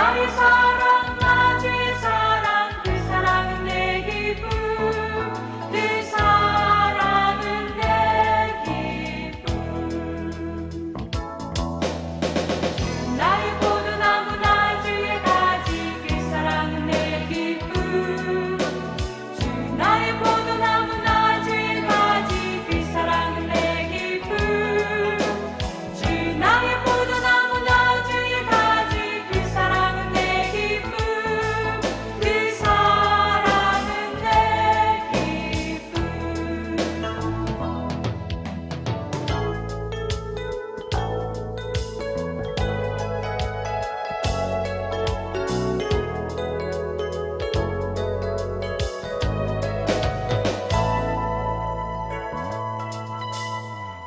나의 사랑 나 주의 사랑 그 사랑은 내 기쁨 그 사랑은 내 기쁨 나의 포도나무 나 주의 가지 그 사랑은 내 기쁨 주 나의 포도나무 나 주의 가지 그 사랑은 내 기쁨 주 나의 포도나무 나 주의 가지 그 사랑은 내 기쁨 그 사랑은 내 기쁨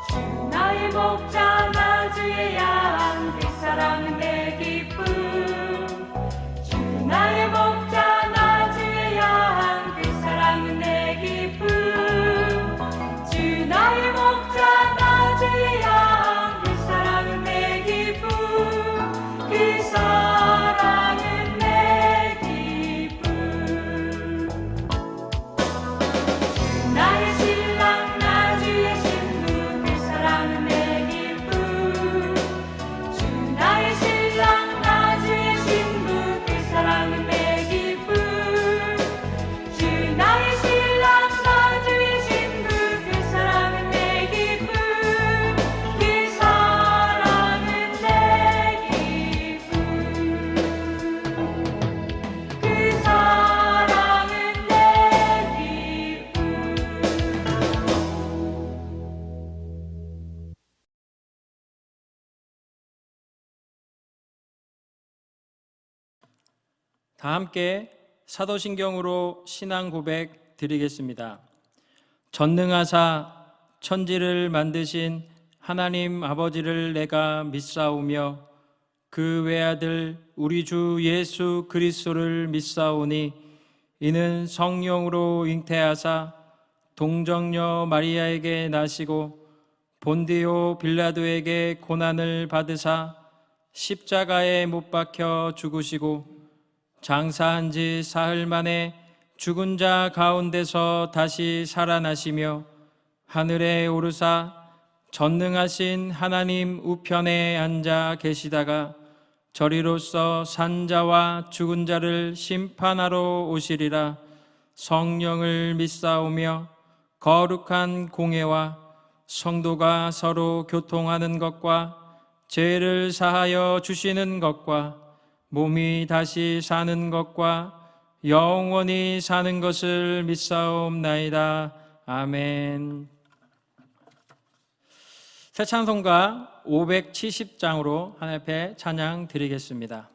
주 나의 목자 나 주의 양 그 사랑은 내 기쁨 주 나의 목자 나 주의 양 그 사랑은 내 기쁨 주 나의 목자 나 주의 양 그 사랑은 내 기쁨 그 사랑은 내 기쁨 주 나의 신랑 나 주의 신부 그 사랑은 내 기쁨 주 나의 신랑 나 주의 신부 그 사랑은 내 기쁨 주 나의 신랑 나 주의 신부 그 사랑은 내 기쁨 그 사랑은 내 기쁨 그 사랑은 내 기쁨 다 함께 사도신경으로 신앙 고백 드리겠습니다. 전능하사 천지를 만드신 하나님 아버지를 내가 믿사오며 그 외아들 우리 주 예수 그리스도를 믿사오니 이는 성령으로 잉태하사 동정녀 마리아에게 나시고 본디오 빌라도에게 고난을 받으사 십자가에 못 박혀 죽으시고 장사한 지 사흘 만에 죽은 자 가운데서 다시 살아나시며 하늘에 오르사 전능하신 하나님 우편에 앉아 계시다가 저리로서 산 자와 죽은 자를 심판하러 오시리라. 성령을 믿사오며 거룩한 공회와 성도가 서로 교통하는 것과 죄를 사하여 주시는 것과 몸이 다시 사는 것과 영원히 사는 것을 믿사옵나이다. 아멘. 새 찬송가 570장으로 하나님 앞에 찬양 드리겠습니다.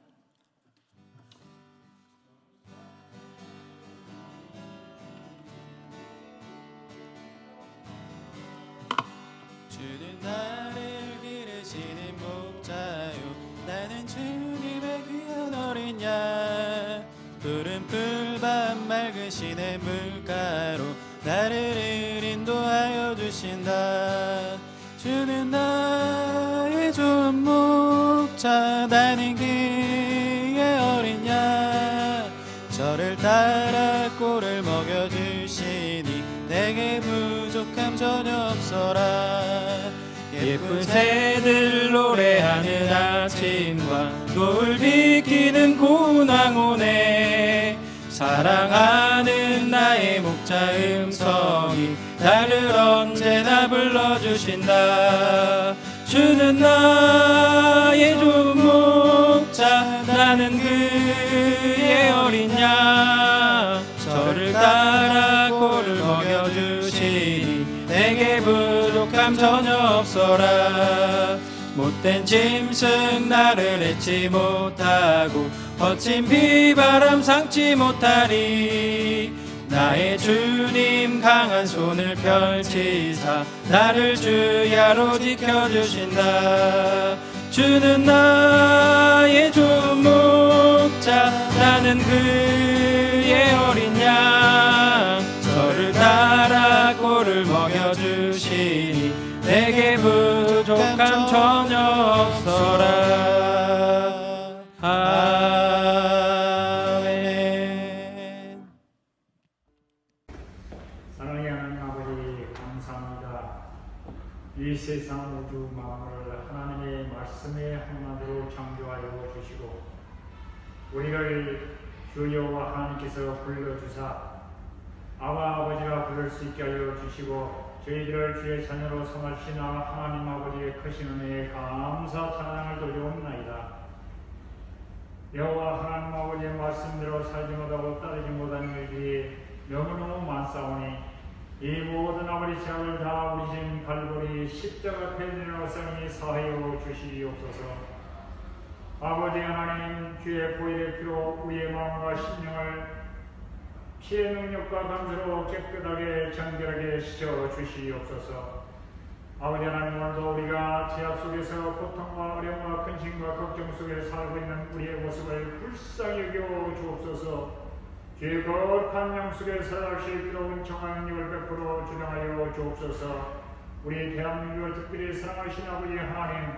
주는 나를 기르시는 목자요 나는 주님의 귀한 어린 양 푸른 풀밭 맑으시는 물가로 나를 인도하여 주신다. 주는 나의 좋은 목자 나는 그의 어린 양 저를 따라 꼴을 먹여주시니 내게 부족함 전혀 없어라. 예쁜 새들 노래하는 아침과 노을 비키는 고운 황혼에 사랑하는 나의 목자 음성이 나를 언제나 불러주신다. 주는 나의 좋은 목자 나는 그의 어린 양 저를 따라 꼴을 먹여주시니 내게 부족함 전혀 없어라. 못된 짐승 나를 맺지 못하고 거친 비바람 상치 못하리. 나의 주님 강한 손을 펼치사 나를 주야로 지켜주신다. 주는 나의 좋은 목자 나는 그의 어린 양 저를 따라 꼴을 먹여주시니 내게 부족함 전혀 없어라. 우리를 주 여호와 하나님께서 불러주사 아바 아버지라 부를 수 있게 하여 주시고 저희들을 주의 자녀로 삼으신 하나님 아버지의 크신 은혜에 감사 찬양을 돌려옵나이다. 여호와 하나님 아버지의 말씀대로 살지 못하고 따르지 못하는 일들이 너무너무 많사오니 이 모든 아버지 죄악을 다 우리신 갈보리 십자가 편리로 성이 사하여 주시옵소서. 아버지 하나님, 주의 보혈의 피로 우리의 마음과 심령을 피의 능력과 감수로 깨끗하게 정결하게 씻어 주시옵소서. 아버지 하나님, 오늘도 우리가 죄악 속에서 고통과 어려움과 근심과 걱정 속에 살고 있는 우리의 모습을 불쌍히 여겨 주옵소서. 주의 거룩한 영 속에 살아가실 필요 은총한 능력을 베풀어 주장하여 주옵소서. 우리 대한민국을 특별히 사랑하신 아버지 하나님,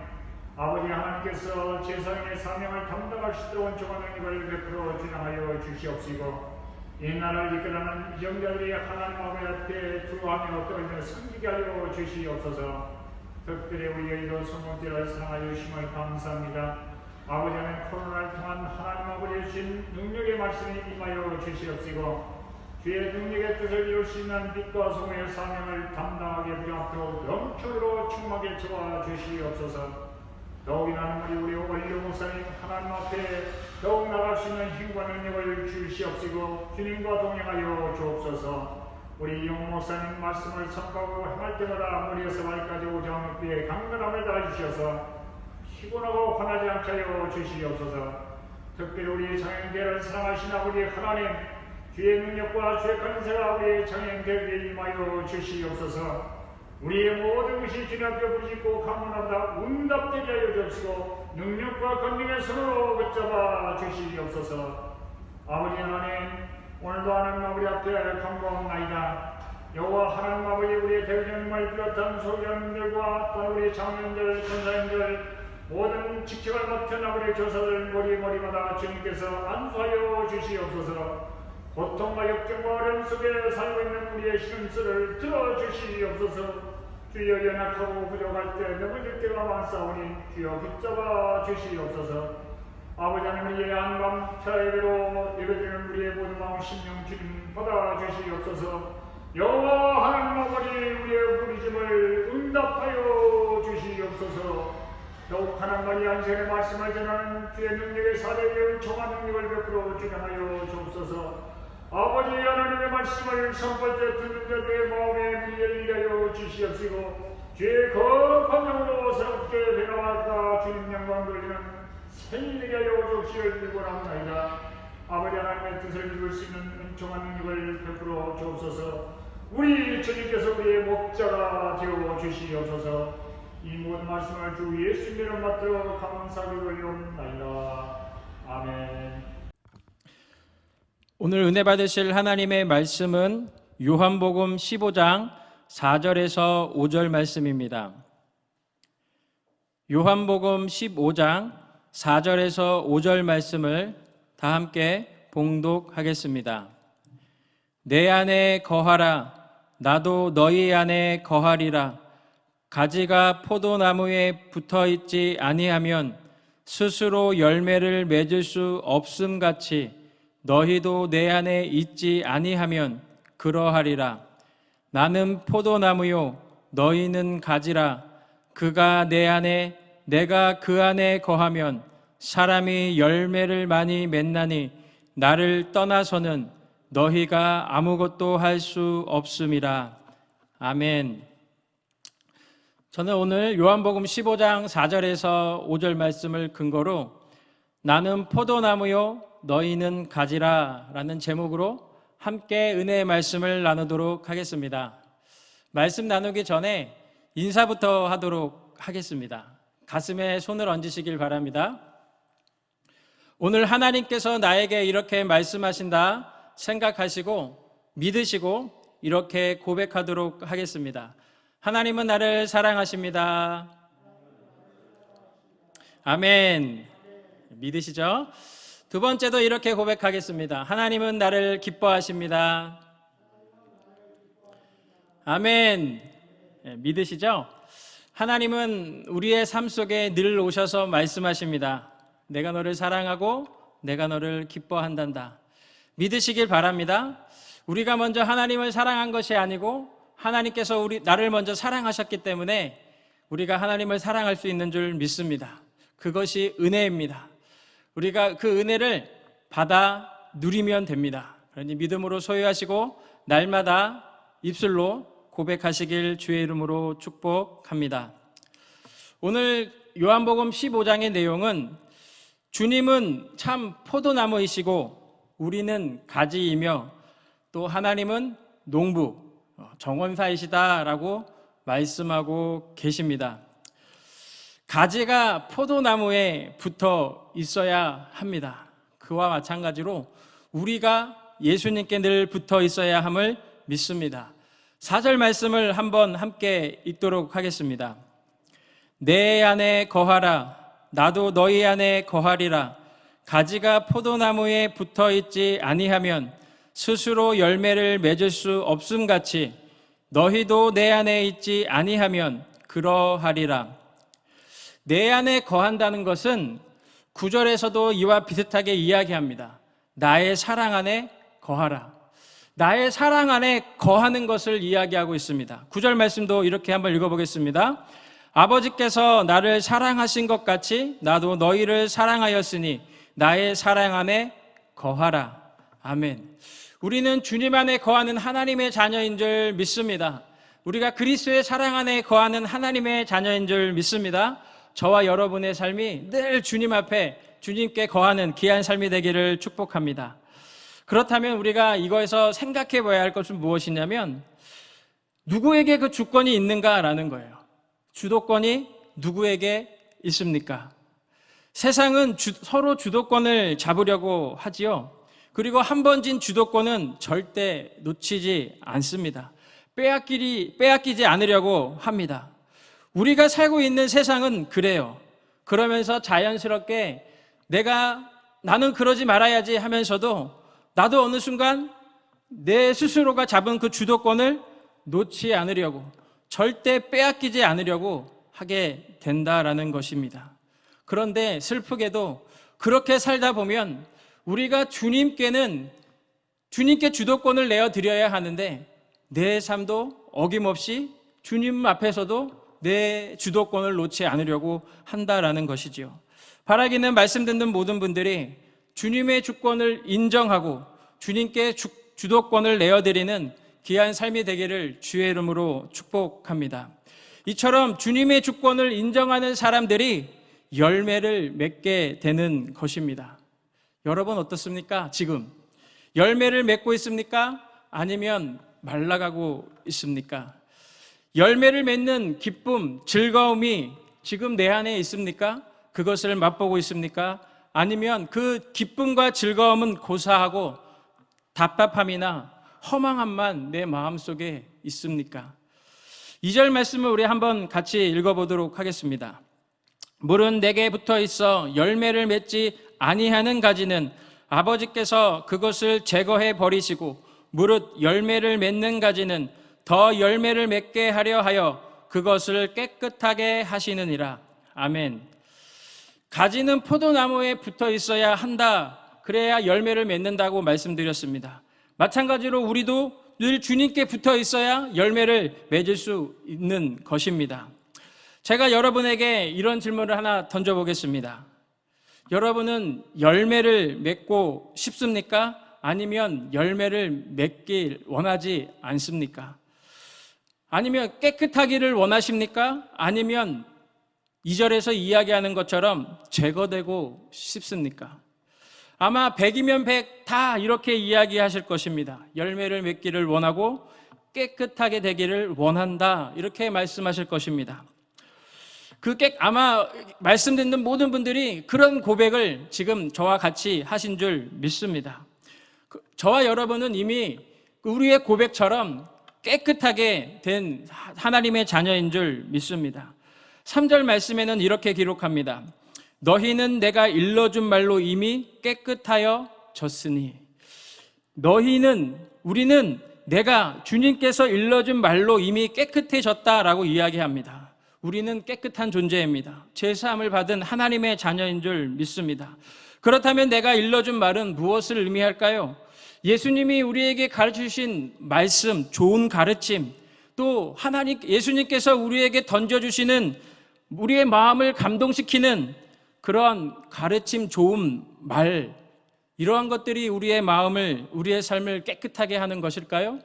아버지 하나님께서 제사장의 사명을 담당하시도록 은총한 능력을 베풀어 주장하여 주시옵시고 이 나라를 이끌어가는 영자들이 하나님 아버지 앞에 두루하며 떨며 섬기게 하여 주시옵소서. 특별히 우리의 이도 성공제를 사랑하여 주심을 감사합니다. 아버지 하나님, 코로나를 통한 하나님 아버지의 주신 능력의 말씀이 임하여 주시옵시고 주의 능력의 뜻을 이룰 수 있는 빛과 소금의 사명을 담당하게 부족하도록 넘쳐로 충만하게 채워 주시옵소서. 더욱이나 우리 원료 목사님 하나님 앞에 더욱 나갈 수 있는 힘과 능력을 주시옵시고 주님과 동행하여 주옵소서. 우리 용 목사님 말씀을 선포하고 행할 때마다 머리에서 발까지 오장육부에 강건함을 다주셔서 피곤하고 화나지 않게 하여 주시옵소서. 특별히 우리 장애인들을 사랑하신 아버지 하나님, 주의 능력과 주의 권세가 우리 장애인들에게 임하여 주시옵소서. 우리의 모든 것이 주님 앞에 부르짖고 강문하다 응답되게 하여 주옵시고 능력과 권능의 손으로 붙잡아 주시옵소서. 아버지 하나님, 오늘도 하나님 아버지 앞에 간구하옵나이다. 여호와 하나님 아버지, 우리의 대장님을 비롯한 소장님들과 또 우리 장로님들, 권사님들 모든 직책을 맡은 아버지 교사들 머리마다 주님께서 안수하여 주시옵소서. 고통과 역경과 어려움 속에 살고 있는 우리의 신음소리를 들어주시옵소서. 주여, 연약하고 부족할 때 넘어질 때가 많사오니 주여 붙잡아 주시옵소서. 아버지 하나님, 우리의 안감 차례로 예배드리는 우리의 모든 마음 심령 주님 받아주시옵소서. 여호와 하나님 아버지, 우리의 부르심을 응답하여 주시옵소서. 더욱 하나님의 안생의 말씀을 전하는 주의 능력의 사대의 은총한 능력을 베풀어 주장하여 주옵소서. 아버지 하나님의 말씀을 선포할 때 듣는 자들의 마음에 미를 하여 주시옵시고 주의 거룩한 영으로 새롭게 변화하다 주님 영광 돌리는 생일되게 하여 주시옵시길 원합니다. 아버지 하나님의 뜻을 이룰 수 있는 은총한 능력을 베풀어 주옵소서. 우리 주님께서 우리의 목자가 되어 주시옵소서. 이 모든 말씀을 주 예수님의 받들어 감사하게 돌려옵나이다. 아멘. 오늘 은혜 받으실 하나님의 말씀은 요한복음 15장 4절에서 5절 말씀입니다. 요한복음 15장 4절에서 5절 말씀을 다 함께 봉독하겠습니다. 내 안에 거하라, 나도 너희 안에 거하리라. 가지가 포도나무에 붙어있지 아니하면 스스로 열매를 맺을 수 없음같이 너희도 내 안에 있지 아니하면 그러하리라. 나는 포도나무요 너희는 가지라. 그가 내 안에 내가 그 안에 거하면 사람이 열매를 많이 맺나니 나를 떠나서는 너희가 아무것도 할 수 없음이라. 아멘. 저는 오늘 요한복음 15장 4절에서 5절 말씀을 근거로 나는 포도나무요 너희는 가지라 라는 제목으로 함께 은혜의 말씀을 나누도록 하겠습니다. 말씀 나누기 전에 인사부터 하도록 하겠습니다. 가슴에 손을 얹으시길 바랍니다. 오늘 하나님께서 나에게 이렇게 말씀하신다 생각하시고 믿으시고 이렇게 고백하도록 하겠습니다. 하나님은 나를 사랑하십니다. 아멘. 믿으시죠? 두 번째도 이렇게 고백하겠습니다. 하나님은 나를 기뻐하십니다. 아멘. 믿으시죠? 하나님은 우리의 삶 속에 늘 오셔서 말씀하십니다. 내가 너를 사랑하고 내가 너를 기뻐한단다. 믿으시길 바랍니다. 우리가 먼저 하나님을 사랑한 것이 아니고 하나님께서 나를 먼저 사랑하셨기 때문에 우리가 하나님을 사랑할 수 있는 줄 믿습니다. 그것이 은혜입니다. 우리가 그 은혜를 받아 누리면 됩니다. 그러니 믿음으로 소유하시고 날마다 입술로 고백하시길 주의 이름으로 축복합니다. 오늘 요한복음 15장의 내용은 주님은 참 포도나무이시고 우리는 가지이며 또 하나님은 농부, 정원사이시다라고 말씀하고 계십니다. 가지가 포도나무에 붙어 있어야 합니다. 그와 마찬가지로 우리가 예수님께 늘 붙어 있어야 함을 믿습니다. 4절 말씀을 한번 함께 읽도록 하겠습니다. 내 안에 거하라, 나도 너희 안에 거하리라. 가지가 포도나무에 붙어 있지 아니하면 스스로 열매를 맺을 수 없음같이 너희도 내 안에 있지 아니하면 그러하리라. 내 안에 거한다는 것은 9절에서도 이와 비슷하게 이야기합니다. 나의 사랑 안에 거하라. 나의 사랑 안에 거하는 것을 이야기하고 있습니다. 9절 말씀도 이렇게 한번 읽어보겠습니다. 아버지께서 나를 사랑하신 것 같이 나도 너희를 사랑하였으니 나의 사랑 안에 거하라. 아멘. 우리는 주님 안에 거하는 하나님의 자녀인 줄 믿습니다. 우리가 그리스도의 사랑 안에 거하는 하나님의 자녀인 줄 믿습니다. 저와 여러분의 삶이 늘 주님 앞에 주님께 거하는 귀한 삶이 되기를 축복합니다. 그렇다면 우리가 이거에서 생각해 봐야 할 것은 무엇이냐면 누구에게 그 주권이 있는가라는 거예요. 주도권이 누구에게 있습니까? 세상은 서로 주도권을 잡으려고 하지요. 그리고 한 번 진 주도권은 절대 놓치지 않습니다. 빼앗기지 않으려고 합니다. 우리가 살고 있는 세상은 그래요. 그러면서 자연스럽게 나는 그러지 말아야지 하면서도 나도 어느 순간 내 스스로가 잡은 그 주도권을 놓지 않으려고, 절대 빼앗기지 않으려고 하게 된다라는 것입니다. 그런데 슬프게도 그렇게 살다 보면 우리가 주님께 주도권을 내어드려야 하는데 내 삶도 어김없이 주님 앞에서도 내 주도권을 놓지 않으려고 한다라는 것이지요. 바라기는 말씀 듣는 모든 분들이 주님의 주권을 인정하고 주님께 주도권을 내어드리는 귀한 삶이 되기를 주의 이름으로 축복합니다. 이처럼 주님의 주권을 인정하는 사람들이 열매를 맺게 되는 것입니다. 여러분 어떻습니까? 지금 열매를 맺고 있습니까? 아니면 말라가고 있습니까? 열매를 맺는 기쁨, 즐거움이 지금 내 안에 있습니까? 그것을 맛보고 있습니까? 아니면 그 기쁨과 즐거움은 고사하고 답답함이나 허망함만 내 마음속에 있습니까? 2절 말씀을 우리 한번 같이 읽어보도록 하겠습니다. 물은 내게 붙어 있어 열매를 맺지 아니하는 가지는 아버지께서 그것을 제거해 버리시고 무릇 열매를 맺는 가지는 더 열매를 맺게 하려 하여 그것을 깨끗하게 하시느니라. 아멘. 가지는 포도나무에 붙어 있어야 한다. 그래야 열매를 맺는다고 말씀드렸습니다. 마찬가지로 우리도 늘 주님께 붙어 있어야 열매를 맺을 수 있는 것입니다. 제가 여러분에게 이런 질문을 하나 던져보겠습니다. 여러분은 열매를 맺고 싶습니까? 아니면 열매를 맺길 원하지 않습니까? 아니면 깨끗하기를 원하십니까? 아니면 2절에서 이야기하는 것처럼 제거되고 싶습니까? 아마 100이면 100 다 이렇게 이야기하실 것입니다. 열매를 맺기를 원하고 깨끗하게 되기를 원한다. 이렇게 말씀하실 것입니다. 아마 말씀 듣는 모든 분들이 그런 고백을 지금 저와 같이 하신 줄 믿습니다. 저와 여러분은 이미 우리의 고백처럼 깨끗하게 된 하나님의 자녀인 줄 믿습니다. 3절 말씀에는 이렇게 기록합니다. 너희는 내가 일러준 말로 이미 깨끗하여 졌으니. 우리는 내가 주님께서 일러준 말로 이미 깨끗해졌다라고 이야기합니다. 우리는 깨끗한 존재입니다. 제사함을 받은 하나님의 자녀인 줄 믿습니다. 그렇다면 내가 일러준 말은 무엇을 의미할까요? 예수님이 우리에게 가르치신 말씀, 좋은 가르침, 또 예수님께서 우리에게 던져주시는 우리의 마음을 감동시키는 그런 가르침, 좋은 말, 이러한 것들이 우리의 마음을, 우리의 삶을 깨끗하게 하는 것일까요?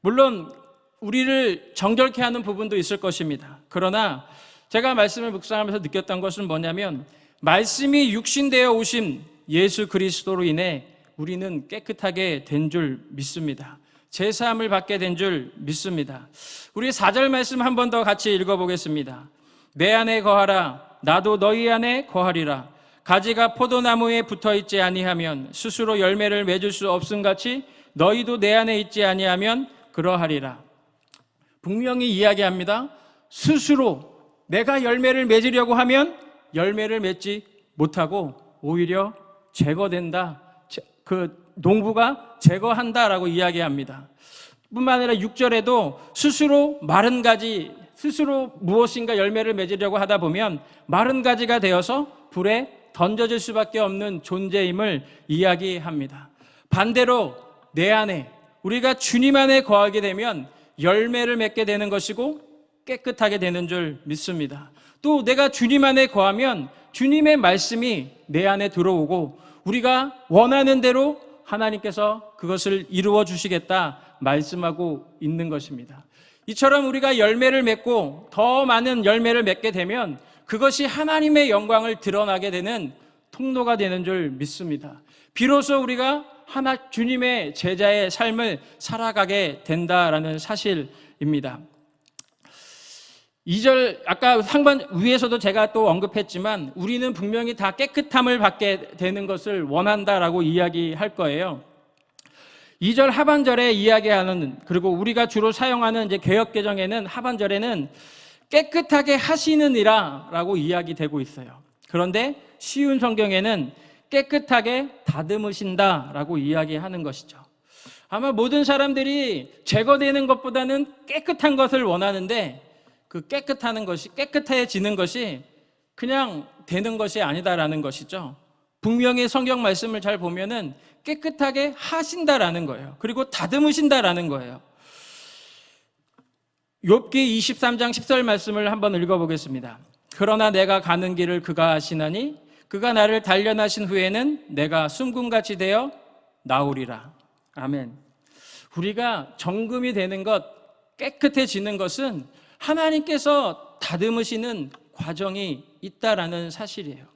물론 우리를 정결케 하는 부분도 있을 것입니다. 그러나 제가 말씀을 묵상하면서 느꼈던 것은 뭐냐면, 말씀이 육신되어 오신 예수 그리스도로 인해 우리는 깨끗하게 된 줄 믿습니다. 제사함을 받게 된 줄 믿습니다. 우리 4절 말씀 한 번 더 같이 읽어보겠습니다. 내 안에 거하라, 나도 너희 안에 거하리라. 가지가 포도나무에 붙어있지 아니하면 스스로 열매를 맺을 수 없음같이 너희도 내 안에 있지 아니하면 그러하리라. 분명히 이야기합니다. 스스로 내가 열매를 맺으려고 하면 열매를 맺지 못하고 오히려 제거된다. 그 농부가 제거한다라고 이야기합니다. 뿐만 아니라 6절에도 스스로 마른 가지, 스스로 무엇인가 열매를 맺으려고 하다 보면 마른 가지가 되어서 불에 던져질 수밖에 없는 존재임을 이야기합니다. 반대로 내 안에, 우리가 주님 안에 거하게 되면 열매를 맺게 되는 것이고 깨끗하게 되는 줄 믿습니다. 또 내가 주님 안에 거하면 주님의 말씀이 내 안에 들어오고 우리가 원하는 대로 하나님께서 그것을 이루어 주시겠다 말씀하고 있는 것입니다. 이처럼 우리가 열매를 맺고 더 많은 열매를 맺게 되면 그것이 하나님의 영광을 드러나게 되는 통로가 되는 줄 믿습니다. 비로소 우리가 주님의 제자의 삶을 살아가게 된다라는 사실입니다. 2절 아까 상반 위에서도 제가 또 언급했지만 우리는 분명히 다 깨끗함을 받게 되는 것을 원한다라고 이야기할 거예요. 2절 하반절에 이야기하는, 그리고 우리가 주로 사용하는 이제 개역개정에는 하반절에는 깨끗하게 하시는 이라라고 이야기되고 있어요. 그런데 쉬운 성경에는 깨끗하게 다듬으신다라고 이야기하는 것이죠. 아마 모든 사람들이 제거되는 것보다는 깨끗한 것을 원하는데 그 깨끗해지는 것이 그냥 되는 것이 아니다라는 것이죠. 분명히 성경 말씀을 잘 보면은 깨끗하게 하신다라는 거예요. 그리고 다듬으신다라는 거예요. 욥기 23장 10절 말씀을 한번 읽어보겠습니다. 그러나 내가 가는 길을 그가 아시나니 그가 나를 단련하신 후에는 내가 숨금같이 되어 나오리라. 아멘. 우리가 정금이 되는 것, 깨끗해지는 것은 하나님께서 다듬으시는 과정이 있다라는 사실이에요.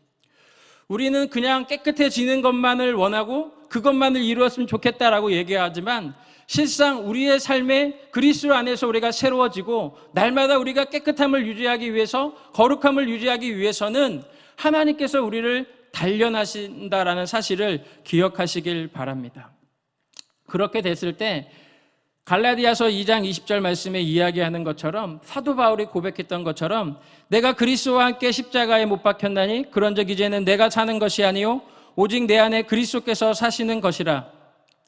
우리는 그냥 깨끗해지는 것만을 원하고 그것만을 이루었으면 좋겠다라고 얘기하지만 실상 우리의 삶에 그리스도 안에서 우리가 새로워지고 날마다 우리가 깨끗함을 유지하기 위해서, 거룩함을 유지하기 위해서는 하나님께서 우리를 단련하신다라는 사실을 기억하시길 바랍니다. 그렇게 됐을 때 갈라디아서 2장 20절 말씀에 이야기하는 것처럼, 사도 바울이 고백했던 것처럼 내가 그리스도와 함께 십자가에 못 박혔나니 그런즉 이제는 내가 사는 것이 아니요 오직 내 안에 그리스도께서 사시는 것이라.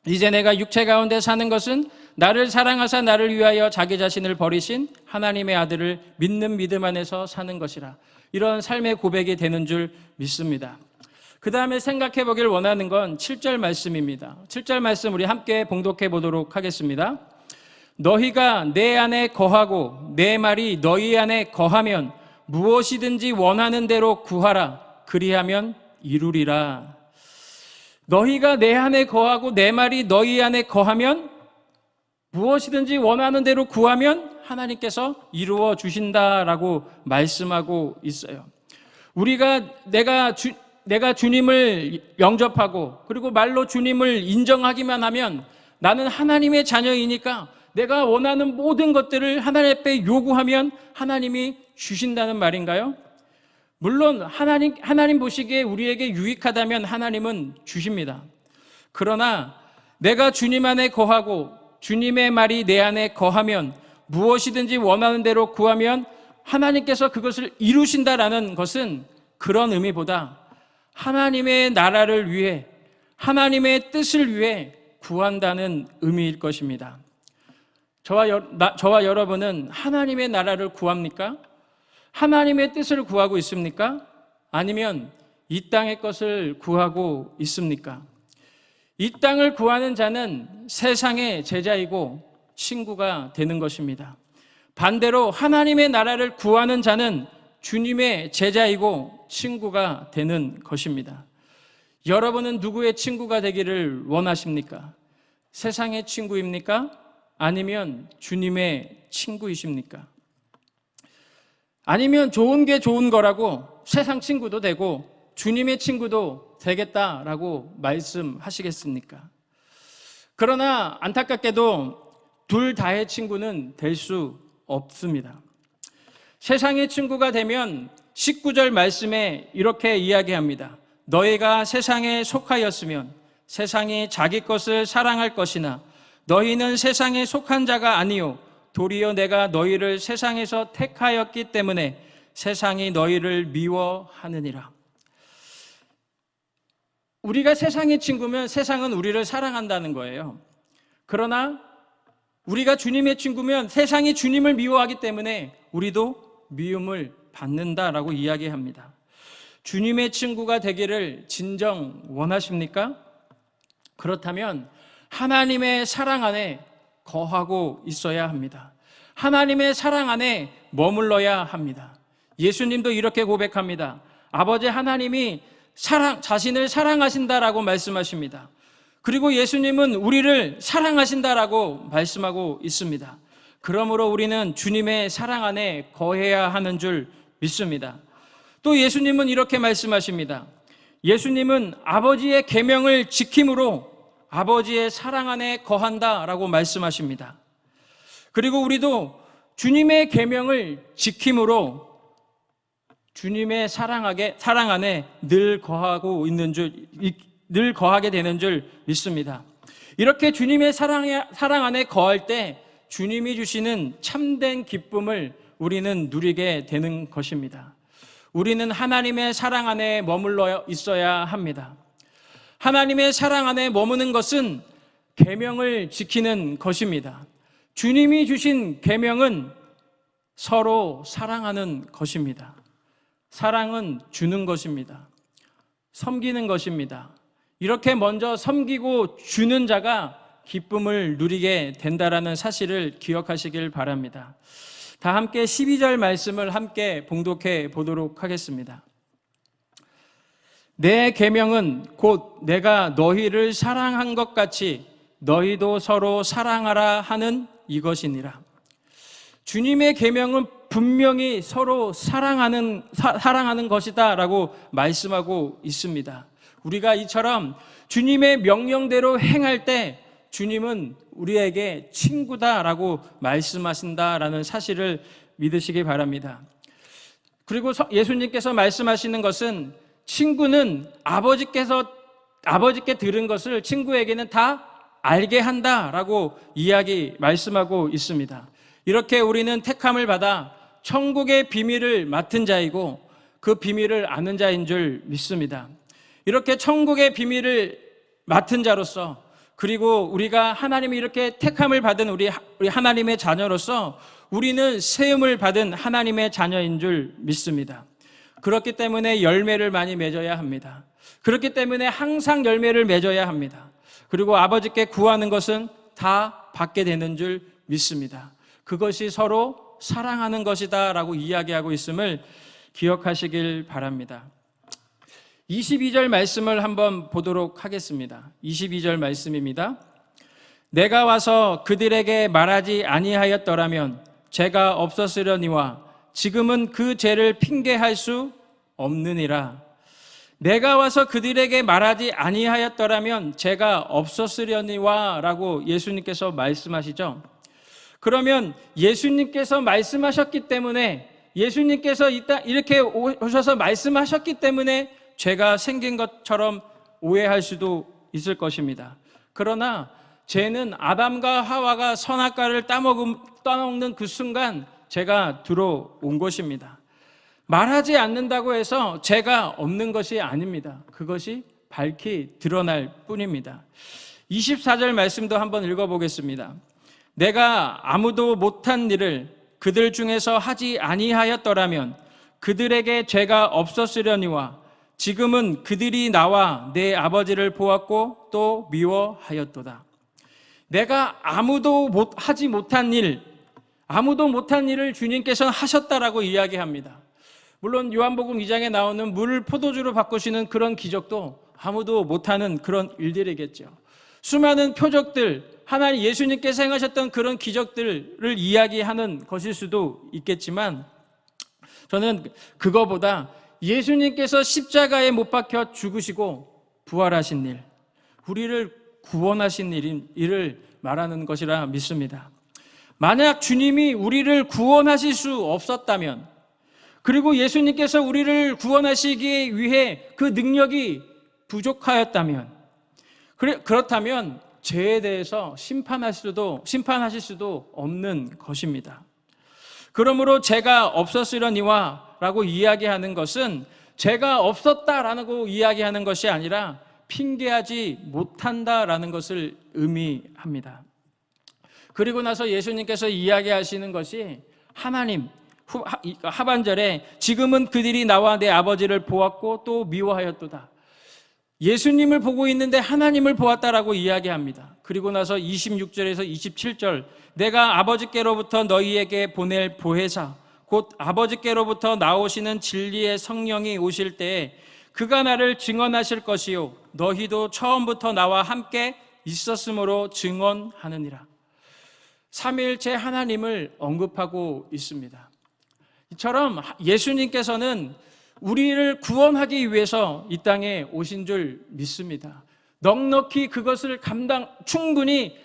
이제 내가 육체 가운데 사는 것은 나를 사랑하사 나를 위하여 자기 자신을 버리신 하나님의 아들을 믿는 믿음 안에서 사는 것이라. 이런 삶의 고백이 되는 줄 믿습니다. 그 다음에 생각해 보길 원하는 건 7절 말씀입니다. 7절 말씀 우리 함께 봉독해 보도록 하겠습니다. 너희가 내 안에 거하고 내 말이 너희 안에 거하면 무엇이든지 원하는 대로 구하라. 그리하면 이루리라. 너희가 내 안에 거하고 내 말이 너희 안에 거하면 무엇이든지 원하는 대로 구하면 하나님께서 이루어 주신다라고 말씀하고 있어요. 내가 주님을 영접하고 그리고 말로 주님을 인정하기만 하면 나는 하나님의 자녀이니까 내가 원하는 모든 것들을 하나님 앞에 요구하면 하나님이 주신다는 말인가요? 물론 하나님 보시기에 우리에게 유익하다면 하나님은 주십니다. 그러나 내가 주님 안에 거하고 주님의 말이 내 안에 거하면 무엇이든지 원하는 대로 구하면 하나님께서 그것을 이루신다라는 것은 그런 의미보다 하나님의 나라를 위해, 하나님의 뜻을 위해 구한다는 의미일 것입니다. 저와 여러분은 하나님의 나라를 구합니까? 하나님의 뜻을 구하고 있습니까? 아니면 이 땅의 것을 구하고 있습니까? 이 땅을 구하는 자는 세상의 제자이고 친구가 되는 것입니다. 반대로 하나님의 나라를 구하는 자는 주님의 제자이고 친구가 되는 것입니다. 여러분은 누구의 친구가 되기를 원하십니까? 세상의 친구입니까? 아니면 주님의 친구이십니까? 아니면 좋은 게 좋은 거라고 세상 친구도 되고 주님의 친구도 되겠다라고 말씀하시겠습니까? 그러나 안타깝게도 둘 다의 친구는 될 수 없습니다. 세상의 친구가 되면 19절 말씀에 이렇게 이야기합니다. 너희가 세상에 속하였으면 세상이 자기 것을 사랑할 것이나 너희는 세상에 속한 자가 아니요 도리어 내가 너희를 세상에서 택하였기 때문에 세상이 너희를 미워하느니라. 우리가 세상의 친구면 세상은 우리를 사랑한다는 거예요. 그러나 우리가 주님의 친구면 세상이 주님을 미워하기 때문에 우리도 미움을 받는다라고 이야기합니다. 주님의 친구가 되기를 진정 원하십니까? 그렇다면 하나님의 사랑 안에 거하고 있어야 합니다. 하나님의 사랑 안에 머물러야 합니다. 예수님도 이렇게 고백합니다. 아버지 하나님이 자신을 사랑하신다라고 말씀하십니다. 그리고 예수님은 우리를 사랑하신다라고 말씀하고 있습니다. 그러므로 우리는 주님의 사랑 안에 거해야 하는 줄 믿습니다. 또 예수님은 이렇게 말씀하십니다. 예수님은 아버지의 계명을 지킴으로 아버지의 사랑 안에 거한다라고 말씀하십니다. 그리고 우리도 주님의 계명을 지킴으로 주님의 사랑 안에 늘 거하게 되는 줄 믿습니다. 이렇게 주님의 사랑 안에 거할 때 주님이 주시는 참된 기쁨을 우리는 누리게 되는 것입니다. 우리는 하나님의 사랑 안에 머물러 있어야 합니다. 하나님의 사랑 안에 머무는 것은 계명을 지키는 것입니다. 주님이 주신 계명은 서로 사랑하는 것입니다. 사랑은 주는 것입니다. 섬기는 것입니다. 이렇게 먼저 섬기고 주는 자가 기쁨을 누리게 된다라는 사실을 기억하시길 바랍니다. 다 함께 12절 말씀을 함께 봉독해 보도록 하겠습니다. 내 계명은 곧 내가 너희를 사랑한 것 같이 너희도 서로 사랑하라 하는 이것이니라. 주님의 계명은 분명히 서로 사랑하는 것이다라고 말씀하고 있습니다. 우리가 이처럼 주님의 명령대로 행할 때 주님은 우리에게 친구다라고 말씀하신다라는 사실을 믿으시기 바랍니다. 그리고 예수님께서 말씀하시는 것은 친구는 아버지께 들은 것을 친구에게는 다 알게 한다라고 말씀하고 있습니다. 이렇게 우리는 택함을 받아 천국의 비밀을 맡은 자이고 그 비밀을 아는 자인 줄 믿습니다. 이렇게 천국의 비밀을 맡은 자로서 그리고 우리가 하나님이 이렇게 택함을 받은 우리 하나님의 자녀로서 우리는 세움을 받은 하나님의 자녀인 줄 믿습니다. 그렇기 때문에 열매를 많이 맺어야 합니다. 그렇기 때문에 항상 열매를 맺어야 합니다. 그리고 아버지께 구하는 것은 다 받게 되는 줄 믿습니다. 그것이 서로 사랑하는 것이다 라고 이야기하고 있음을 기억하시길 바랍니다. 22절 말씀을 한번 보도록 하겠습니다. 22절 말씀입니다. 내가 와서 그들에게 말하지 아니하였더라면 죄가 없었으려니와 지금은 그 죄를 핑계할 수 없느니라. 내가 와서 그들에게 말하지 아니하였더라면 죄가 없었으려니와 라고 예수님께서 말씀하시죠. 그러면 예수님께서 말씀하셨기 때문에 예수님께서 이렇게 오셔서 말씀하셨기 때문에 죄가 생긴 것처럼 오해할 수도 있을 것입니다. 그러나 죄는 아담과 하와가 선악과를 따먹는 그 순간 죄가 들어온 것입니다. 말하지 않는다고 해서 죄가 없는 것이 아닙니다. 그것이 밝히 드러날 뿐입니다. 24절 말씀도 한번 읽어보겠습니다. 내가 아무도 못한 일을 그들 중에서 하지 아니하였더라면 그들에게 죄가 없었으려니와 지금은 그들이 나와 내 아버지를 보았고 또 미워하였도다. 내가 아무도 하지 못한 일, 아무도 못한 일을 주님께서는 하셨다라고 이야기합니다. 물론 요한복음 2장에 나오는 물을 포도주로 바꾸시는 그런 기적도 아무도 못하는 그런 일들이겠죠. 수많은 표적들, 하나님 예수님께서 행하셨던 그런 기적들을 이야기하는 것일 수도 있겠지만, 저는 그거보다 예수님께서 십자가에 못 박혀 죽으시고 부활하신 일, 우리를 구원하신 일을 말하는 것이라 믿습니다. 만약 주님이 우리를 구원하실 수 없었다면, 그리고 예수님께서 우리를 구원하시기 위해 그 능력이 부족하였다면, 그렇다면 죄에 대해서 심판하실 수도 없는 것입니다. 그러므로 죄가 없었으려니와 라고 이야기하는 것은 죄가 없었다라고 이야기하는 것이 아니라 핑계하지 못한다라는 것을 의미합니다. 그리고 나서 예수님께서 이야기하시는 것이 하나님, 하반절에 지금은 그들이 나와 내 아버지를 보았고 또 미워하였도다. 예수님을 보고 있는데 하나님을 보았다라고 이야기합니다. 그리고 나서 26절에서 27절, 내가 아버지께로부터 너희에게 보낼 보혜사, 곧 아버지께로부터 나오시는 진리의 성령이 오실 때에 그가 나를 증언하실 것이요 너희도 처음부터 나와 함께 있었으므로 증언하느니라. 삼위일체 하나님을 언급하고 있습니다. 이처럼 예수님께서는 우리를 구원하기 위해서 이 땅에 오신 줄 믿습니다. 넉넉히 그것을 충분히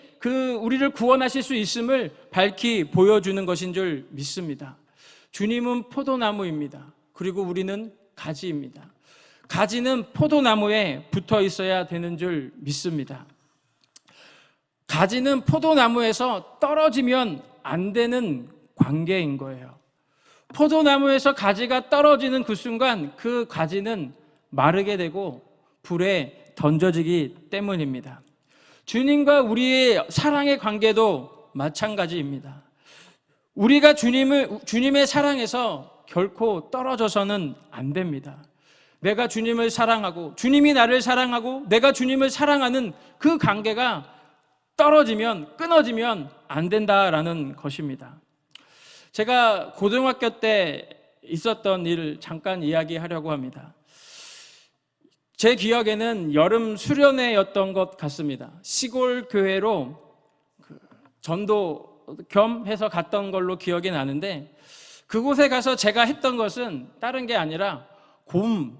우리를 구원하실 수 있음을 밝히 보여주는 것인 줄 믿습니다. 주님은 포도나무입니다. 그리고 우리는 가지입니다. 가지는 포도나무에 붙어 있어야 되는 줄 믿습니다. 가지는 포도나무에서 떨어지면 안 되는 관계인 거예요. 포도나무에서 가지가 떨어지는 그 순간 그 가지는 마르게 되고 불에 던져지기 때문입니다. 주님과 우리의 사랑의 관계도 마찬가지입니다. 우리가 주님의 사랑에서 결코 떨어져서는 안 됩니다. 내가 주님을 사랑하고 주님이 나를 사랑하고 내가 주님을 사랑하는 그 관계가 끊어지면 안 된다라는 것입니다. 제가 고등학교 때 있었던 일을 잠깐 이야기하려고 합니다. 제 기억에는 여름 수련회였던 것 같습니다. 시골 교회로 전도 겸 해서 갔던 걸로 기억이 나는데, 그곳에 가서 제가 했던 것은 다른 게 아니라 곰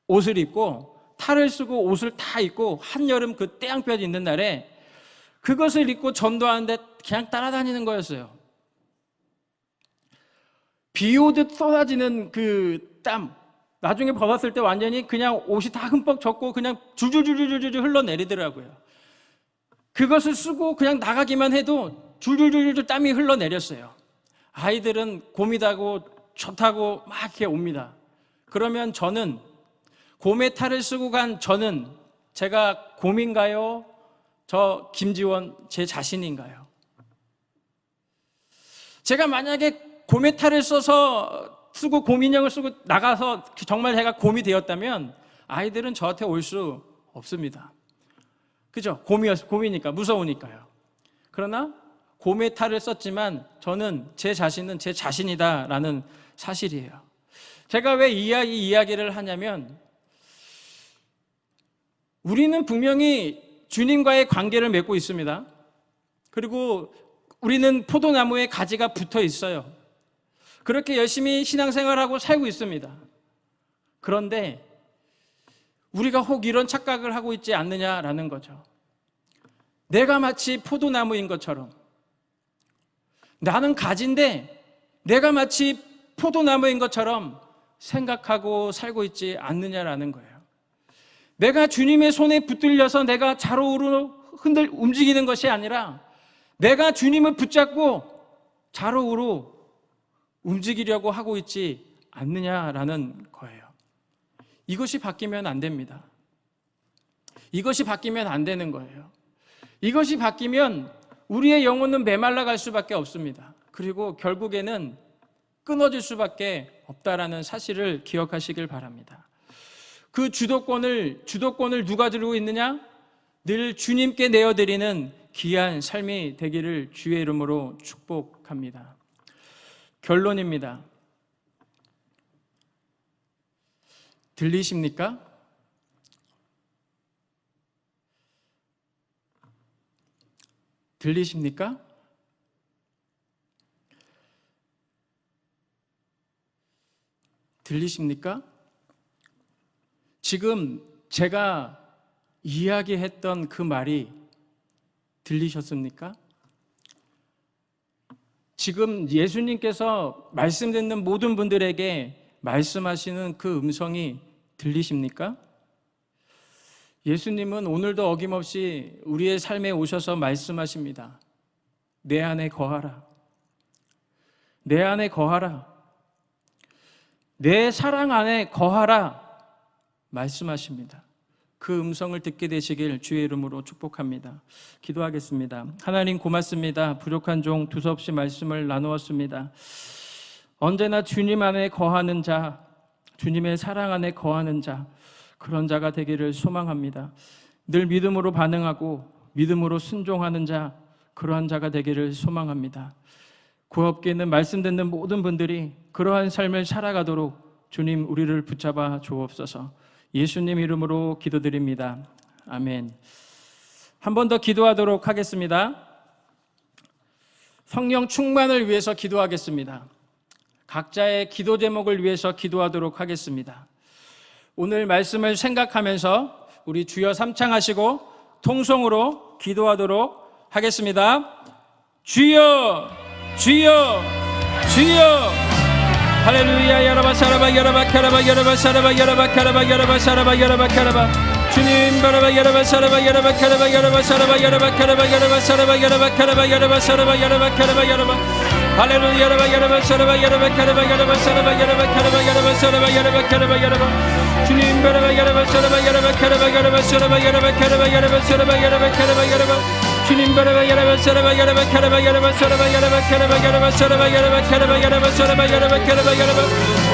옷을 입고 탈을 쓰고 옷을 다 입고 한여름 그 태양볕 있는 날에 그것을 입고 전도하는데 그냥 따라다니는 거였어요. 비 오듯 쏟아지는 그 땀, 나중에 벗었을 때 완전히 그냥 옷이 다 흠뻑 젖고 그냥 줄줄줄줄줄 흘러내리더라고요. 그것을 쓰고 그냥 나가기만 해도 줄줄줄줄 땀이 흘러내렸어요. 아이들은 곰이 타고 좋다고 막 이렇게 옵니다. 그러면 저는 곰의 탈을 쓰고 간 저는 제가 곰인가요? 저 김지원 제 자신인가요? 제가 만약에 곰의 탈을 쓰고 곰 인형을 쓰고 나가서 정말 제가 곰이 되었다면 아이들은 저한테 올 수 없습니다. 그죠? 곰이니까 무서우니까요. 그러나 곰의 탈을 썼지만 저는 제 자신은 제 자신이다라는 사실이에요. 제가 왜 이 이야기를 하냐면, 우리는 분명히 주님과의 관계를 맺고 있습니다. 그리고 우리는 포도나무에 가지가 붙어 있어요. 그렇게 열심히 신앙생활하고 살고 있습니다. 그런데 우리가 혹 이런 착각을 하고 있지 않느냐라는 거죠. 내가 마치 포도나무인 것처럼, 나는 가지인데 내가 마치 포도나무인 것처럼 생각하고 살고 있지 않느냐라는 거예요. 내가 주님의 손에 붙들려서 내가 좌우로 움직이는 것이 아니라 내가 주님을 붙잡고 좌우로 움직이려고 하고 있지 않느냐라는 거예요. 이것이 바뀌면 안 됩니다. 이것이 바뀌면 안 되는 거예요. 이것이 바뀌면 우리의 영혼은 메말라 갈 수밖에 없습니다. 그리고 결국에는 끊어질 수밖에 없다라는 사실을 기억하시길 바랍니다. 그 주도권을 누가 들고 있느냐? 늘 주님께 내어드리는 귀한 삶이 되기를 주의 이름으로 축복합니다. 결론입니다. 들리십니까? 들리십니까? 들리십니까? 지금 제가 이야기했던 그 말이 들리셨습니까? 지금 예수님께서 말씀 듣는 모든 분들에게 말씀하시는 그 음성이 들리십니까? 예수님은 오늘도 어김없이 우리의 삶에 오셔서 말씀하십니다. 내 안에 거하라. 내 안에 거하라. 내 사랑 안에 거하라. 말씀하십니다. 그 음성을 듣게 되시길 주의 이름으로 축복합니다. 기도하겠습니다. 하나님 고맙습니다. 부족한 종 두서없이 말씀을 나누었습니다. 언제나 주님 안에 거하는 자, 주님의 사랑 안에 거하는 자, 그런 자가 되기를 소망합니다. 늘 믿음으로 반응하고 믿음으로 순종하는 자, 그러한 자가 되기를 소망합니다. 구업계 있는 말씀 듣는 모든 분들이 그러한 삶을 살아가도록 주님 우리를 붙잡아 주옵소서. 예수님 이름으로 기도드립니다. 아멘. 한 번 더 기도하도록 하겠습니다. 성령 충만을 위해서 기도하겠습니다. 각자의 기도 제목을 위해서 기도하도록 하겠습니다. 오늘 말씀을 생각하면서 우리 주여 삼창하시고 통성으로 기도하도록 하겠습니다. 주여, 주여, 주여. 할렐루야. 야라바 사라바 야라바 카라바 야라바 사라바 야라바 카라바 야라바 사라바 야라바 카라바 주님 바라바 야라바 사라바 야라바 카라바 야라바 사라바 야라바 카라바 야라바 사라바 야라바 카라바 야라바 사라바 야라바 카라바 야라바 할렐루야. 야라바 야라바 사라바 야라바 카라바 야라바 사라바 야라바 카라바 야라바 사라바 야라바 카라바 야라바 주님 바라바 야라바 사라바 야라바 카라바 야라바 사라바 야라바 카라바 야라바 사라바 야라바 카라바 야라바 주님 바라바 야라바 사라바 야라바 카라바 야라바 사라바 야라바 카라바 야라바 사라바 야라바 카라바 야라바 사라바 야라바 카라바 야라바 할렐루야. 야라바 야라바 사라바 야라바 카라바 야라바 사라바 야라바 카라바 야라바 사라바 야라바 카라바 야라바 사라바 야라바 카라바 야라바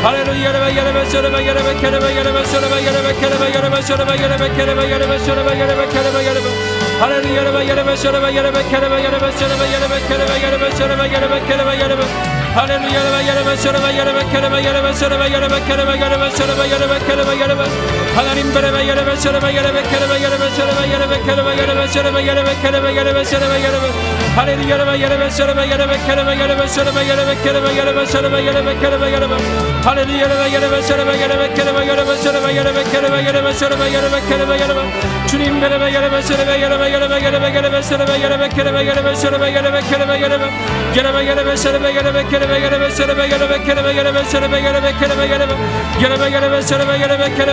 할렐루야. 야라바 야라바 사라바 야라바 카라바 야라바 사라바 야라바 카라바 야라바 사라바 야라바 카라바 야라바 할렐루야. 야라바 야라바 사라바 야라바 카라바 야라바 사라바 야라바 카라바 야라바 사라바 야라바 카라바 야라바 하나님 바라바 야라바 사라바 야라바 카라바 야라바 사라바 야라바 카라바 야라바 사라바 야라바 카라바 야라바 사라바 야라바 할렐루야. 야라바 야라바 사라바 야라바 카라바 야라바 사라바 야라바 카라바 야라바 사라바 야라바 카라바 야라바 할렐루야. 야라바 야라바 사라바 야라바 카라바 야라바 사라바 야라바 카라바 야라바 사라바 야라바 카라바 야라바 주님 바라바 야라바 사라바 야라바 야라바 야라바 야라바 사라바 야라바 카라바 야라바 사라바 야라바 카라바 야라바 야라바 야라바 사라바 야라바 카라바 야라바 사라바 야라바 카라바 야라바 사라바 야라바 카라바 야라바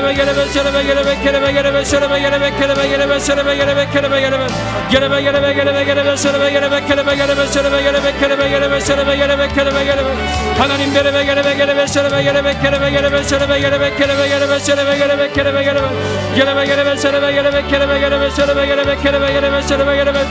야라바 야라바 사라바 야라바 카라바 야라바 사라바 야라바 카라바 야라바 사라바 야라바 카라바 야라바 사라바 야라바 카라바 야라바 야라바 야라바 야라바 야라바 사라바 야라바 카라바 야라바 사라바 야라바 카라바 야라바 사라바 야라바 카라바 야라바 하나님 바라바 야라바 야라바 사라바 야라바 카라바 야라바 사라바 야라바 카라바 야라바 사라바 야라바 카라바 야라바 야라바 야라바 사라바 야라바 카라바 야라바 사라바 야라바 카라바 야라바 사라바 야라바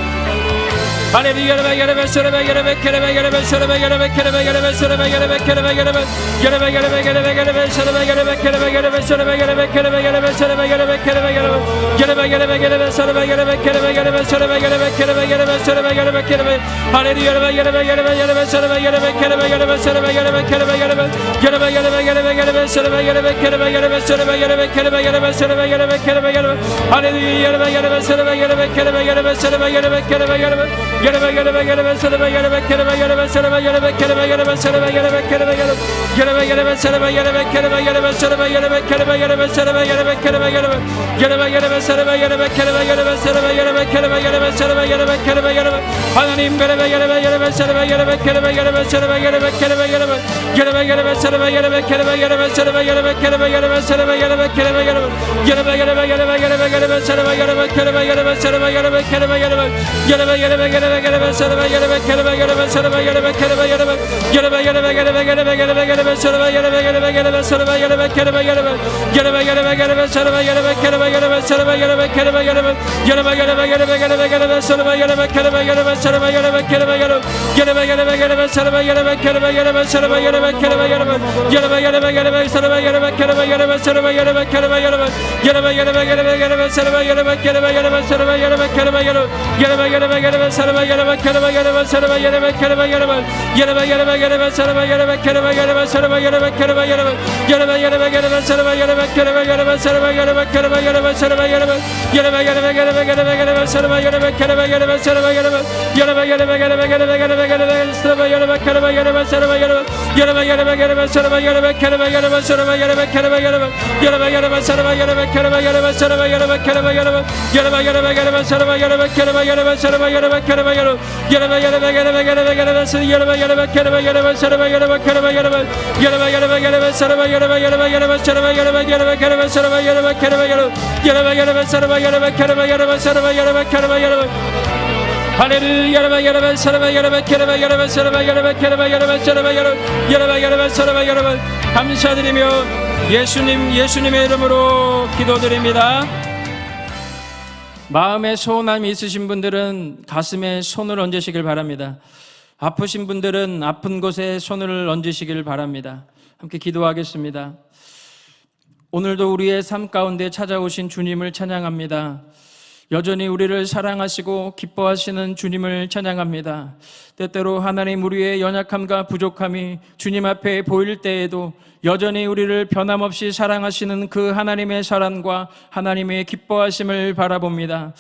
할렐루야. 야라바 야라바 사라바 야라바 카라바 야라바 사라바 야라바 카라바 야라바 사라바 야라바 카라바 야라바 야라바 야라바 야라바 야라바 사라바 야라바 카라바 야라바 사라바 야라바 카라바 야라바 사라바 야라바 카라바 야라바 야라바 야라바 야라바 사라바 야라바 카라바 야라바 사라바 야라바 카라바 야라바 사라바 야라바 카라바 할렐루야. 야라바 야라바 야라바 야라바 사라바 야라바 카라바 야라바 사라바 야라바 카라바 야라바 야라바 야라바 야라바 야라바 사라바 야라바 카라바 야라바 사라바 야라바 카라바 야라바 사라바 야라바 카라바 야라바 할렐루야. 야라바 야라바 사라바 야라바 카라바 야라바 사라바 야라바 카라바 야라바 야라바 야라바 야라바 사라바 야라바 카라바 야라바 사라바 야라바 카라바 야라바 사라바 야라바 카라바 야라바 야라바 야라바 사라바 야라바 카라바 야라바 사라바 야라바 카라바 야라바 사라바 야라바 카라바 야라바 야라바 야라바 사라바 야라바 카라바 야라바 사라바 야라바 카라바 야라바 사라바 야라바 카라바 야라바 하나님 바라바 야라바 야라바 사라바 야라바 카라바 야라바 사라바 야라바 카라바 야라바 야라바 야라바 사라바 야라바 카라바 야라바 사라바 야라바 카라바 야라바 사라바 야라바 카라바 야라바 야라바 야라바 야라바 야라바 야라바 사라바 야라바 카라바 야라바 사라바 야라바 카라바 야라바 야라바 야라바 야라바 야라바 사라바 야라바 카라바 야라바 사라바 야라바 카라바 야라바 야라바 야라바 야라바 야라바 야라바 야라바 사라바 야라바 야라바 야라바 사라바 야라바 카라바 야라바 야라바 야라바 야라바 사라바 야라바 카라바 야라바 사라바 야라바 카라바 야라바 야라바 야라바 야라바 야라바 사라바 야라바 카라바 야라바 감사드리며 예수님의 이름으로 기도드립니다. 마음에 소원함이 있으신 분들은 가슴에 손을 얹으시길 바랍니다. 아프신 분들은 아픈 곳에 손을 얹으시길 바랍니다. 함께 기도하겠습니다. 오늘도 우리의 삶 가운데 찾아오신 주님을 찬양합니다. 여전히 우리를 사랑하시고 기뻐하시는 주님을 찬양합니다. 때때로 하나님 우리의 연약함과 부족함이 주님 앞에 보일 때에도 여전히 우리를 변함없이 사랑하시는 그 하나님의 사랑과 하나님의 기뻐하심을 바라봅니다.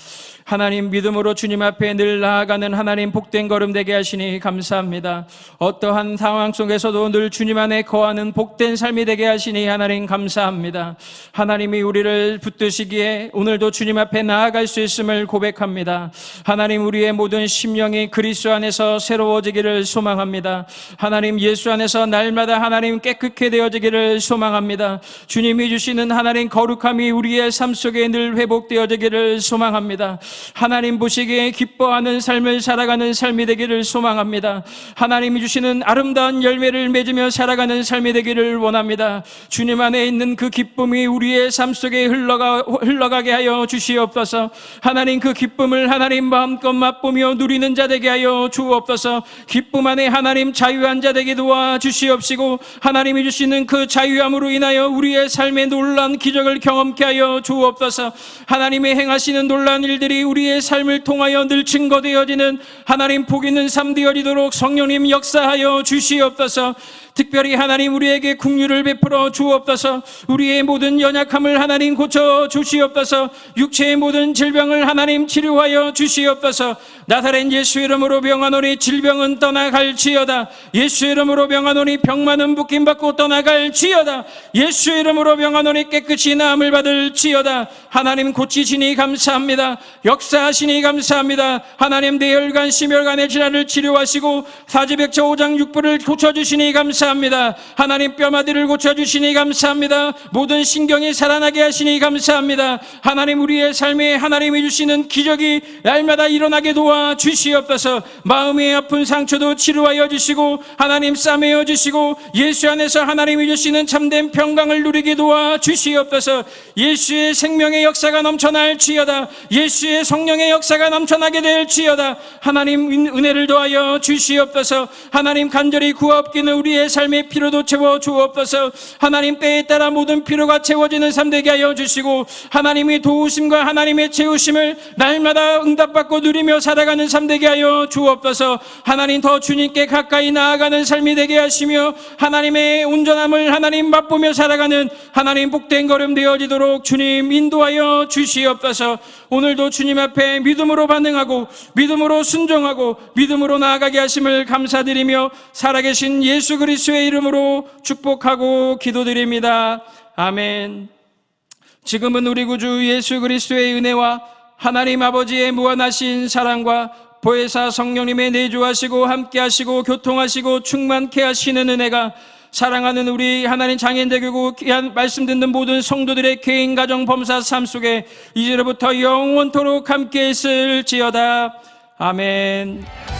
하나님 믿음으로 주님 앞에 늘 나아가는 하나님 복된 걸음 되게 하시니 감사합니다. 어떠한 상황 속에서도 늘 주님 안에 거하는 복된 삶이 되게 하시니 하나님 감사합니다. 하나님이 우리를 붙드시기에 오늘도 주님 앞에 나아갈 수 있음을 고백합니다. 하나님 우리의 모든 심령이 그리스도 안에서 새로워지기를 소망합니다. 하나님 예수 안에서 날마다 하나님 깨끗게 되어지기를 소망합니다. 주님이 주시는 하나님 거룩함이 우리의 삶 속에 늘 회복되어지기를 소망합니다. 하나님 보시기에 기뻐하는 삶을 살아가는 삶이 되기를 소망합니다. 하나님이 주시는 아름다운 열매를 맺으며 살아가는 삶이 되기를 원합니다. 주님 안에 있는 그 기쁨이 우리의 삶 속에 흘러가게 하여 주시옵소서. 하나님 그 기쁨을 하나님 마음껏 맛보며 누리는 자 되게 하여 주옵소서. 기쁨 안에 하나님 자유한 자 되게 도와 주시옵시고 하나님이 주시는 그 자유함으로 인하여 우리의 삶의 놀라운 기적을 경험케 하여 주옵소서. 하나님의 행하시는 놀라운 일들이 우리의 삶을 통하여 늘 증거되어지는 하나님 복 있는 삶 되어지도록 성령님 역사하여 주시옵소서. 특별히 하나님 우리에게 긍휼을 베풀어 주옵소서. 우리의 모든 연약함을 하나님 고쳐 주시옵소서. 육체의 모든 질병을 하나님 치료하여 주시옵소서. 나사렛 예수 이름으로 병하노니 질병은 떠나갈지어다. 예수 이름으로 병하노니 병만은 묶임받고 떠나갈지어다. 예수 이름으로 병하노니 깨끗이 나음을 받을지어다. 하나님 고치시니 감사합니다. 역사하시니 감사합니다. 하나님 뇌혈관 심혈관의 질환을 치료하시고 사지백차 5장 6부를 고쳐주시니 감사합니다. 하나님 뼈마디를 고쳐주시니 감사합니다. 모든 신경이 살아나게 하시니 감사합니다. 하나님 우리의 삶에 하나님이 주시는 기적이 날마다 일어나게 도와주시옵소서. 마음의 아픈 상처도 치료하여 주시고 하나님 싸매어 주시고 예수 안에서 하나님이 주시는 참된 평강을 누리게 도와주시옵소서. 예수의 생명의 역사가 넘쳐날지어다. 예수의 성령의 역사가 넘쳐나게 될지어다. 하나님 은혜를 더하여 주시옵소서. 하나님 간절히 구하옵기는 우리의 삶의 피로도 채워 주옵소서. 하나님 때에 따라 모든 피로가 채워지는 삶 되게 하여 주시고 하나님의 도우심과 하나님의 채우심을 날마다 응답받고 누리며 살아가는 삶 되게 하여 주옵소서. 하나님 더 주님께 가까이 나아가는 삶이 되게 하시며 하나님의 온전함을 하나님 맛보며 살아가는 하나님 복된 걸음 되어지도록 주님 인도하여 주시옵소서. 오늘도 주님 앞에 믿음으로 반응하고 믿음으로 순종하고 믿음으로 나아가게 하심을 감사드리며 살아계신 예수 그리스도의 이름으로 축복하고 기도드립니다. 아멘. 지금은 우리 구주 예수 그리스도의 은혜와 하나님 아버지의 무한하신 사랑과 보혜사 성령님의 내주하시고 함께하시고 교통하시고 충만케 하시는 은혜가 사랑하는 우리 하나님 장인대교구 귀한 말씀 듣는 모든 성도들의 개인 가정 범사 삶 속에 이제로부터 영원토록 함께 있을지어다. 아멘.